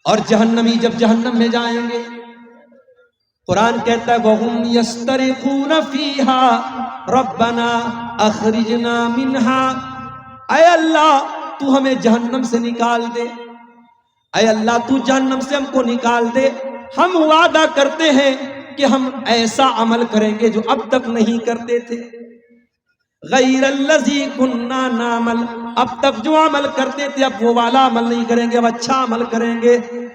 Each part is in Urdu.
اور جہنمی جب جہنم میں جائیں گے، قرآن کہتا ہے وَهُمْ يَسْتَرِخُونَ فِيهَا رَبَّنَا أَخْرِجْنَا مِنْهَا، اے اللہ تو ہمیں جہنم سے نکال دے، اے اللہ تو جہنم سے ہم کو نکال دے، ہم وعدہ کرتے ہیں کہ ہم ایسا عمل کریں گے جو اب تک نہیں کرتے تھے، غیر الذی کننا نعمل، اب تک جو عمل کرتے تھے اب وہ والا عمل نہیں کریں گے، اب اچھا عمل کریں گے۔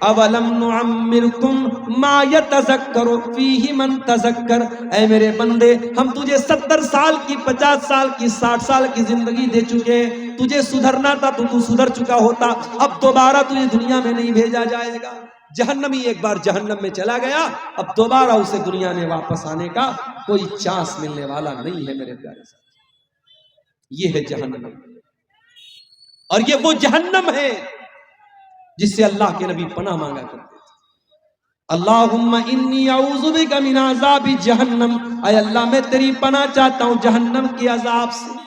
اولم نعمرکم ما یتذکر فیہ من تذکر، اے میرے بندے ہم تجھے 70 سال کی، 50 سال کی، 60 سال کی زندگی دے چکے ہیں، تجھے سدھرنا تھا تو سدھر چکا ہوتا، اب دوبارہ تجھے دنیا میں نہیں بھیجا جائے گا۔ جہنمی ایک بار جہنم میں چلا گیا، اب دوبارہ اسے دنیا میں واپس آنے کا کوئی چانس ملنے والا نہیں ہے میرے پیارے ساتھ۔ یہ ہے جہنم، اور یہ وہ جہنم ہے جس سے اللہ کے نبی پناہ مانگا کرتے تھے، اللہم انی اعوذ بک من عذاب جہنم، اے اللہ میں تیری پناہ چاہتا ہوں جہنم کے عذاب سے۔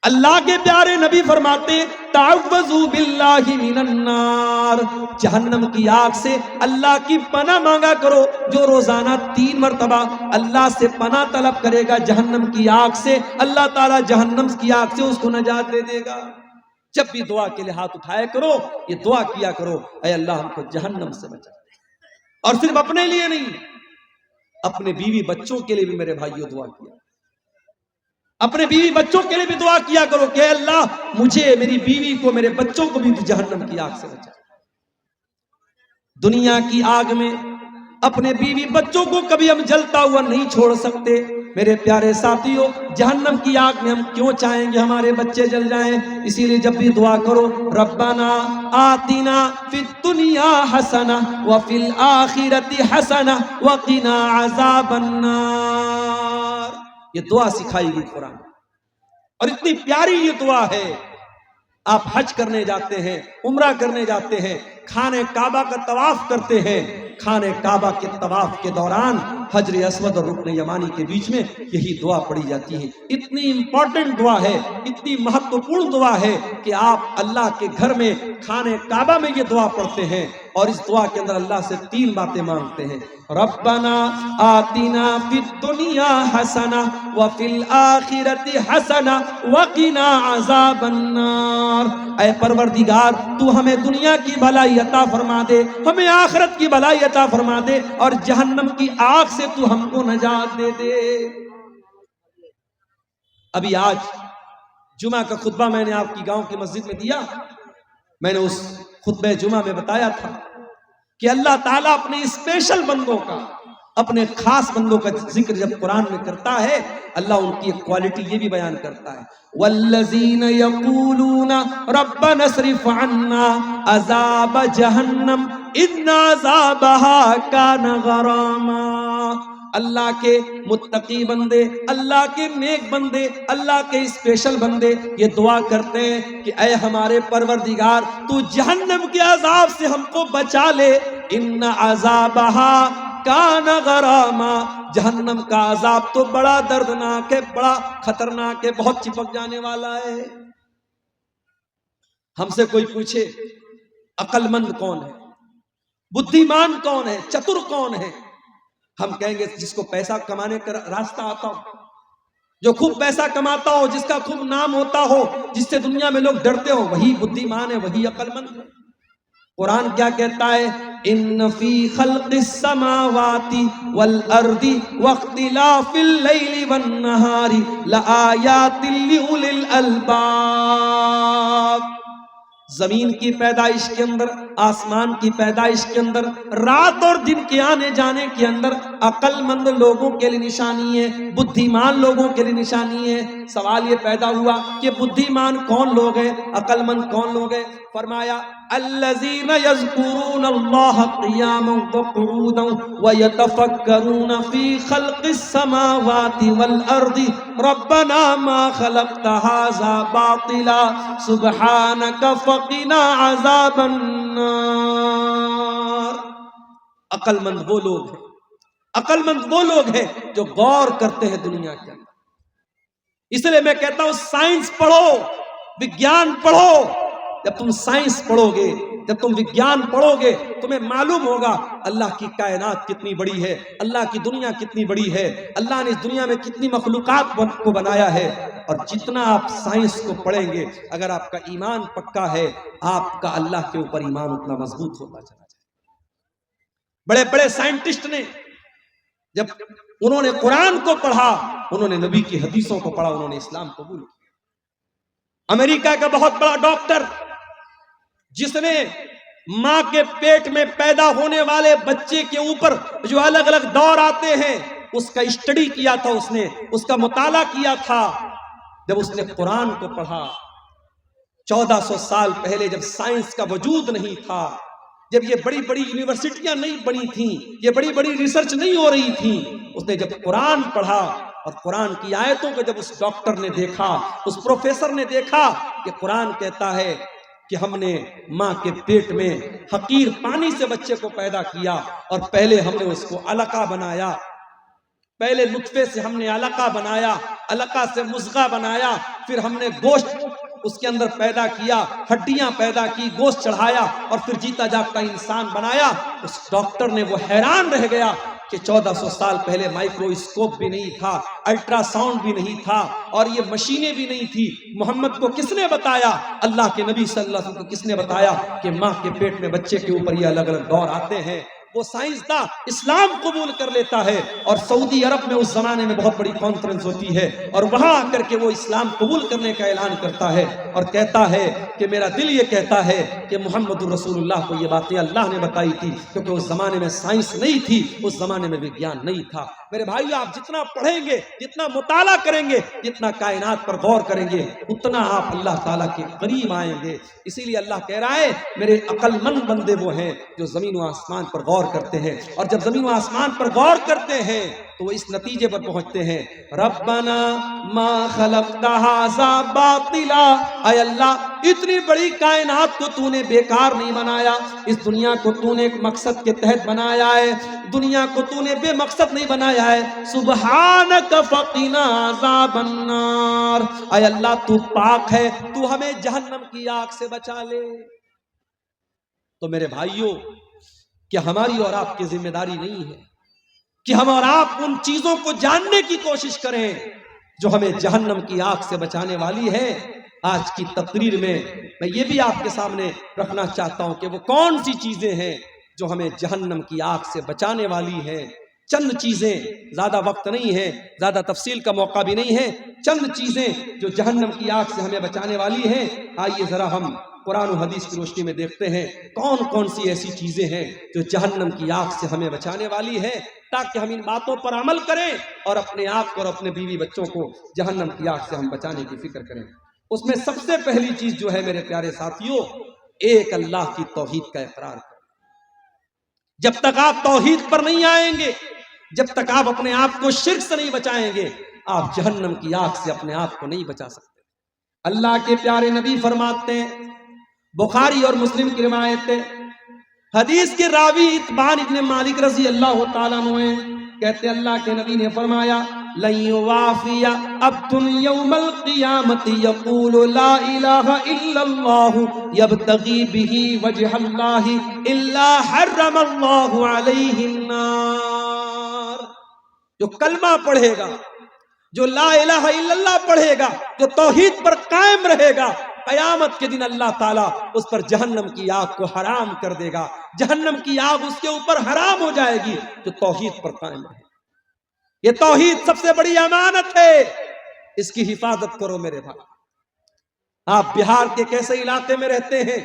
اللہ کے پیارے نبی فرماتے تعوذوا باللہ من النار، جہنم کی آگ سے اللہ کی پناہ مانگا کرو۔ جو روزانہ 3 مرتبہ اللہ سے پناہ طلب کرے گا جہنم کی آگ سے، اللہ تعالیٰ جہنم کی آگ سے اس کو نجات دے دے گا۔ جب بھی دعا کے لیے ہاتھ اٹھایا کرو، یہ دعا کیا کرو اے اللہ ہم کو جہنم سے بچا، اور صرف اپنے لیے نہیں، اپنے بیوی بچوں کے لیے بھی میرے بھائیوں دعا کیا، اپنے بیوی بچوں کے لیے بھی دعا کیا کرو کہ اے اللہ مجھے، میری بیوی کو، میرے بچوں کو بھی جہنم کی آگ سے بچا۔ دنیا کی آگ میں اپنے بیوی بچوں کو کبھی ہم جلتا ہوا نہیں چھوڑ سکتے میرے پیارے ساتھیوں، جہنم کی آگ میں ہم کیوں چاہیں گے ہمارے بچے جل جائیں؟ اسی لیے جب بھی دعا کرو ربنا آتنا فی الدنیا حسنہ وفی الآخرۃ حسنہ وقنا عذاب النار، یہ دعا سکھائی گئی قرآن، اور اتنی پیاری یہ دعا ہے۔ آپ حج کرنے جاتے ہیں، عمرہ کرنے جاتے ہیں، خانہ کعبہ کا طواف کرتے ہیں، خانہ کعبہ کے طواف کے دوران حجر اسود اور رکن یمانی کے بیچ میں یہی دعا پڑھی جاتی ہے۔ اتنی امپورٹنٹ دعا ہے، اتنی مہتوپورن دعا ہے کہ آپ اللہ کے گھر میں خانہ کعبہ میں یہ دعا پڑھتے ہیں، اور اس دعا کے اندر اللہ سے 3 باتیں مانگتے ہیں، ربنا آتنا فی الدنیا حسنہ وفی الآخرۃ حسنہ وقنا عذاب النار، اے پروردگار تو ہمیں دنیا کی بھلائی عطا فرما دے، ہمیں آخرت کی بھلائی عطا فرما دے، اور جہنم کی آگ سے تو ہم کو نجات دے دے۔ ابھی آج جمعہ کا خطبہ میں نے آپ کی گاؤں کی مسجد میں دیا، میں نے اس خطبہ جمعہ میں بتایا تھا کہ اللہ تعالیٰ اپنے اسپیشل بندوں کا، اپنے خاص بندوں کا ذکر جب قرآن میں کرتا ہے، اللہ ان کی ایک کوالٹی یہ بھی بیان کرتا ہے، والذین یقولون ربنا اصرف عنا عذاب جہنم ان عذابها کان غراما، اللہ کے متقی بندے، اللہ کے نیک بندے، اللہ کے اسپیشل بندے یہ دعا کرتے ہیں کہ اے ہمارے پروردگار تو جہنم کے عذاب سے ہم کو بچا لے، ان عذابها کان غراما، جہنم کا عذاب تو بڑا دردناک ہے، بڑا خطرناک ہے، بہت چپک جانے والا ہے۔ ہم سے کوئی پوچھے عقل مند کون ہے، بدھیمان کون ہے، چتر کون ہے، ہم کہیں گے جس کو پیسہ کمانے کا راستہ آتا ہو، جو خوب پیسہ کماتا ہو، جس کا خوب نام ہوتا ہو، جس سے دنیا میں لوگ ڈرتے ہو، وہی بدھیمان ہے، وہی عقل مند ہے۔ قرآن کیا کہتا ہے، ان فی خلق السماوات والارض واختلاف اللیل والنہار لآیات لأولی الالباب، زمین کی پیدائش کے اندر، آسمان کی پیدائش کے اندر، رات اور دن کے آنے جانے کے اندر عقل مند لوگوں کے لیے نشانی ہے، بدھیمان لوگوں کے لیے نشانی ہے۔ سوال یہ پیدا ہوا کہ بدھیمان کون لوگ ہیں، عقل مند کون لوگ ہیں؟ فرمایا الذین یذکرون اللہ قیاما وقعودا ویتفکرون فی خلق السماوات والارض ربنا ما خلقت ھذا باطلا سبحانک فقنا عذاب النار۔ عقل مند وہ لوگ ہیں، عقل مند وہ لوگ ہیں جو غور کرتے ہیں دنیا کے اندر۔ اس لیے میں کہتا ہوں سائنس پڑھو، وگیان پڑھو، جب تم سائنس پڑھو گے، جب تم وگیان پڑھو گے، تمہیں معلوم ہوگا اللہ کی کائنات کتنی بڑی ہے، اللہ کی دنیا کتنی بڑی ہے، اللہ نے اس دنیا میں کتنی مخلوقات کو بنایا ہے۔ اور جتنا آپ سائنس کو پڑھیں گے، اگر آپ کا ایمان پکا ہے، آپ کا اللہ کے اوپر ایمان اتنا مضبوط ہوتا چلا جائے۔ بڑے بڑے سائنٹسٹ نے جب انہوں نے قرآن کو پڑھا، انہوں نے نبی کی حدیثوں کو پڑھا، انہوں نے اسلام قبول کیا۔ امریکہ کا بہت بڑا ڈاکٹر جس نے ماں کے پیٹ میں پیدا ہونے والے بچے کے اوپر جو الگ الگ دور آتے ہیں اس کا اسٹڈی کیا تھا، اس کا مطالعہ کیا تھا، جب اس نے قرآن کو پڑھا 1400 سال پہلے، جب سائنس کا وجود نہیں تھا، جب یہ بڑی بڑی یونیورسٹیاں نہیں بنی تھیں، یہ بڑی بڑی ریسرچ نہیں ہو رہی تھی، اس نے جب قرآن پڑھا اور قرآن کی آیتوں کو جب اس ڈاکٹر نے دیکھا، اس پروفیسر نے دیکھا کہ قرآن کہتا ہے کہ ہم نے ماں کے پیٹ میں حقیر پانی سے بچے کو پیدا کیا، اور پہلے ہم نے اس کو علقہ بنایا، پہلے نطفے سے ہم نے علقہ بنایا، علقہ سے مضغہ بنایا، پھر ہم نے گوشت اس کے اندر پیدا کیا، ہڈیاں پیدا کی، گوشت چڑھایا، اور پھر جیتا جاگتا انسان بنایا۔ اس ڈاکٹر نے وہ حیران رہ گیا کہ 1400 سال پہلے مائکروسکوپ بھی نہیں تھا، الٹرا ساؤنڈ بھی نہیں تھا، اور یہ مشینیں بھی نہیں تھی۔ محمد کو کس نے بتایا؟ اللہ کے نبی صلی اللہ علیہ وسلم کو کس نے بتایا کہ ماں کے پیٹ میں بچے کے اوپر یہ الگ الگ دور آتے ہیں؟ وہ سائنسداں اسلام قبول کر لیتا ہے، اور سعودی عرب میں اس زمانے میں بہت بڑی کانفرنس ہوتی ہے، اور وہاں آ کر کے وہ اسلام قبول کرنے کا اعلان کرتا ہے، اور کہتا ہے کہ میرا دل یہ کہتا ہے کہ محمد رسول اللہ کو یہ باتیں اللہ نے بتائی تھی، کیونکہ اس زمانے میں سائنس نہیں تھی، اس زمانے میں وگیان نہیں تھا۔ میرے بھائیو، آپ جتنا پڑھیں گے، جتنا مطالعہ کریں گے، جتنا کائنات پر غور کریں گے، اتنا آپ اللہ تعالیٰ کے قریب آئیں گے۔ اسی لیے اللہ کہہ رہا ہے میرے عقل مند بندے وہ ہیں جو زمین و آسمان پر غور کرتے ہیں، اور جب زمین و آسمان پر غور کرتے ہیں تو وہ اس نتیجے پر پہنچتے ہیں، ربنا ما خلقت ھذا باطلا، اے اللہ اتنی بڑی کائنات کو تو نے بیکار نہیں بنایا، اس دنیا کو تو نے ایک مقصد کے تحت بنایا ہے، دنیا کو تو نے بے مقصد نہیں بنایا ہے۔ سبحانک فقنا عذاب النار، اے اللہ تو پاک ہے، تو ہمیں جہنم کی آگ سے بچا لے۔ تو میرے بھائیوں، کیا ہماری اور آپ کی ذمہ داری نہیں ہے کہ ہم اور آپ ان چیزوں کو جاننے کی کوشش کریں جو ہمیں جہنم کی آگ سے بچانے والی ہے؟ آج کی تقریر میں میں یہ بھی آپ کے سامنے رکھنا چاہتا ہوں کہ وہ کون سی چیزیں ہیں جو ہمیں جہنم کی آگ سے بچانے والی ہیں۔ چند چیزیں، زیادہ وقت نہیں ہے، زیادہ تفصیل کا موقع بھی نہیں ہے، چند چیزیں جو جہنم کی آگ سے ہمیں بچانے والی ہیں۔ آئیے ذرا ہم قرآن و حدیث کی روشنی میں دیکھتے ہیں کون کون سی ایسی چیزیں ہیں جو جہنم کی آگ سے ہمیں بچانے والی ہے، تاکہ ہم ان باتوں پر عمل کریں اور اپنے آپ کو اور اپنے بیوی بچوں کو جہنم کی آگ سے ہم بچانے کی فکر کریں۔ اس میں سب سے پہلی چیز جو ہے میرے پیارے ساتھیوں، ایک اللہ کی توحید کا اقرار کریں۔ جب تک آپ توحید پر نہیں آئیں گے، جب تک آپ اپنے آپ کو شرک سے نہیں بچائیں گے، آپ جہنم کی آگ سے اپنے آپ کو نہیں بچا سکتے۔ اللہ کے پیارے نبی فرماتے ہیں، بخاری اور مسلم کی روایت ہے، حدیث کے راوی اتبان ابن مالک رضی اللہ تعالیٰ عنہ کہتے اللہ کے نبی نے فرمایا، لن یوافی عبد یوم القیامت یقول لا الہ الا اللہ یبتغی بہ وجہ اللہ الا حرم اللہ علیہ النار۔ جو کلمہ پڑھے گا، جو لا الہ الا اللہ پڑھے گا، جو توحید پر قائم رہے گا، قیامت کے دن اللہ تعالیٰ اس پر جہنم کی آگ کو حرام کر دے گا، جہنم کی آگ اس کے اوپر حرام ہو جائے گی جو توحید پر قائم رہے۔ یہ توحید سب سے بڑی امانت ہے، اس کی حفاظت کرو میرے بھائی۔ آپ بہار کے کیسے علاقے میں رہتے ہیں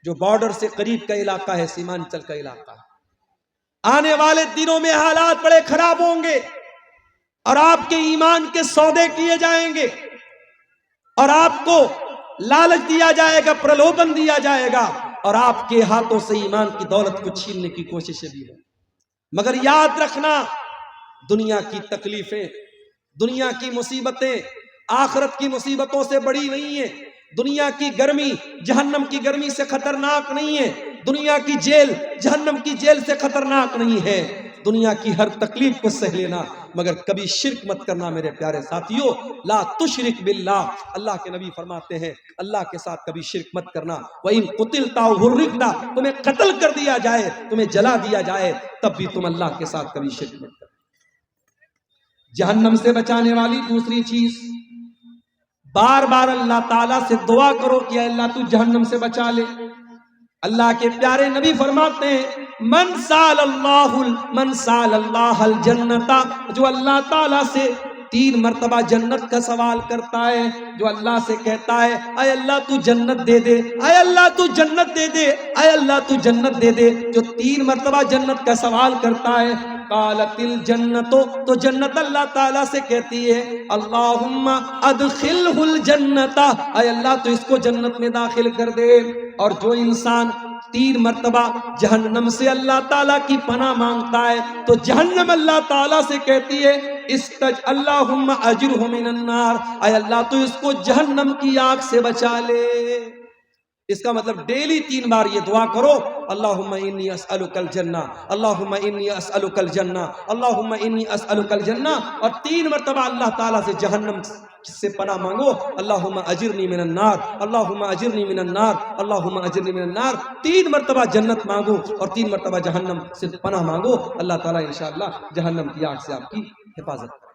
جو بارڈر سے قریب کا علاقہ ہے، سیمانچل کا علاقہ ہے، آنے والے دنوں میں حالات بڑے خراب ہوں گے اور آپ کے ایمان کے سودے کیے جائیں گے اور آپ کو لالچ دیا جائے گا، پرلوبن دیا جائے گا، اور آپ کے ہاتھوں سے ایمان کی دولت کو چھیننے کی کوششیں بھی ہیں۔ مگر یاد رکھنا، دنیا کی تکلیفیں، دنیا کی مصیبتیں آخرت کی مصیبتوں سے بڑی نہیں ہیں۔ دنیا کی گرمی جہنم کی گرمی سے خطرناک نہیں ہے، دنیا کی جیل جہنم کی جیل سے خطرناک نہیں ہے۔ دنیا کی ہر تکلیف کو سہ لینا، مگر کبھی شرک مت کرنا میرے پیارے ساتھیوں۔ لا تشرک باللہ، اللہ کے نبی فرماتے ہیں اللہ کے ساتھ کبھی شرک مت کرنا۔ وَإِن قُتِلْتَ أَوْ حُرِّقْتَ، تمہیں قتل کر دیا جائے، تمہیں جلا دیا جائے، تب بھی تم اللہ کے ساتھ کبھی شرک مت کرنا۔ جہنم سے بچانے والی دوسری چیز، بار بار اللہ تعالیٰ سے دعا کرو کہ اے اللہ تو جہنم سے بچا لے۔ اللہ کے پیارے نبی فرماتے ہیں من سال اللہ الجنت، جو اللہ تعالیٰ سے 3 مرتبہ جنت کا سوال کرتا ہے، جو اللہ سے کہتا ہے اے اللہ تو جنت دے دے، اے اللہ تو جنت دے دے، اے اللہ تو جنت دے دے، جو 3 مرتبہ جنت کا سوال کرتا ہے، قالت الجنت، تو جنت اللہ تعالیٰ سے کہتی ہے اللہم ادخلہ الجنت، اے اللہ تو اس کو جنت میں داخل کر دے۔ اور جو انسان 3 مرتبہ جہنم سے اللہ تعالیٰ کی پناہ مانگتا ہے تو جہنم اللہ تعالیٰ سے کہتی ہے اللہم اجرہ من النار، اے اللہ تو اس کو جہنم کی آگ سے بچا لے۔ اس کا مطلب ڈیلی 3 بار یہ دعا کرو اللہم انی اسألک الجنہ، اللہم انی اسألک الجنہ، اللہم انی اسألک الجنہ، اور 3 مرتبہ اللہ تعالیٰ سے جہنم سے پناہ مانگو اللہم اجرنی من النار، اللہم اجرنی من النار، اللہم اجرنی من النار۔ 3 مرتبہ جنت مانگو اور 3 مرتبہ جہنم سے پناہ مانگو، اللہ تعالیٰ انشاءاللہ جہنم کی آگ سے آپ کی حفاظت کرے۔